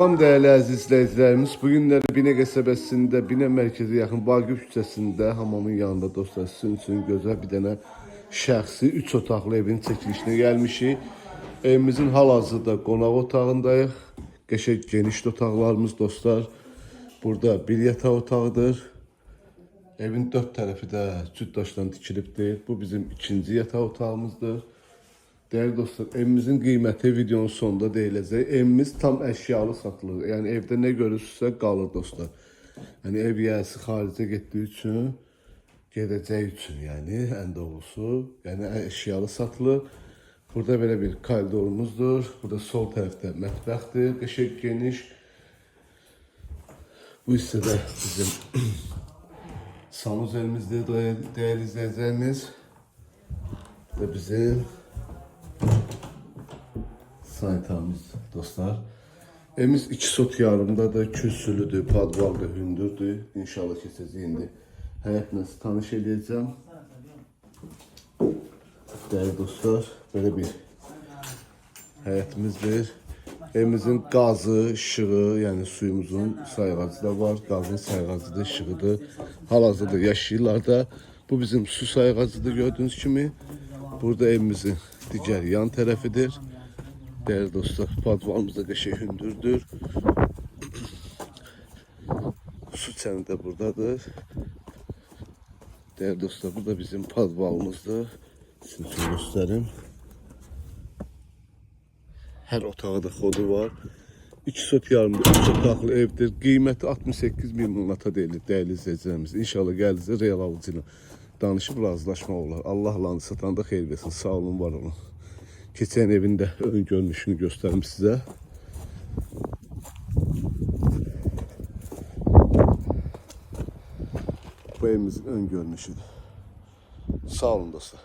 Salam değerli əziz izləyicilərimiz. Bugünləri Binə qəsəbəsində, Binə mərkəzi yaxın Vaqif küçəsində hamamın yanında dostlar sizin üçün gözəl bir dənə şəxsi 3 otaqlı evin çəkilişinə gəlmişik. Evimizin hal-hazırda qonaq otağındayıq. Qəşəng geniş otaqlarımız dostlar. Burada bir yataq otağıdır. Evin 4 tərəfi də cüt daşdan tikilibdir. Bu bizim ikinci yataq otağımızdır. Değerli dostlar, evimizin qiyməti videonun sonunda deyiləcək. Evimiz tam əşyalı satılır. Yəni evdə nə görürsünüzsə qalır dostlar. Yəni ev yiyəsi xaricə getdiyi üçün, gedəcək üçün, yəni ən doğrusu, yəni əşyalı satılır. Burada belə bir koridorumuzdur. Burada sol tərəfdə mətbəxdir, qəşəng geniş. Bu hissədə bizim sanuzelimizdir değerli izləyicilərimiz. Bu bizim sanitarımız dostlar. Evimiz 2 sot yarımdadır, kürsülüdür, padvaldır, hündürdür. İnşallah keçəcək indi. Həyətlə sizi tanış edəcəm. Değerli dostlar, böyle bir həyətimizdir. Evimizin gazı, ışığı, yani suyumuzun sayğacı da var. Gazın sayğacı da, ışığı da hal-hazırda yaşayırlar da. Bu bizim su sayğacıdır gördüğünüz kimi. Burada evimizin digər yan tərəfidir. Değerli dostlar, padvalımız da qəşəng hündürdür. Su çəni də buradadır. Değerli dostlar, bu da bizim padvalımızdır. Sizin üçün göstərim. Hər otağı da xodu var. 2 sot yarımda 3 otaqlı evdir. Qiyməti 68.000 manata deyilir değerli izləyicilərimiz. İnşallah gəldinizdə real alıcı ilə danışıb razılaşma olar. Allah lanı satanda xeyir versin. Sağ olun, var olun. Keçən evin də ön görünüşünü göstərim sizə. Bu evimizin ön görünüşüdür. Sağ olun dostlar.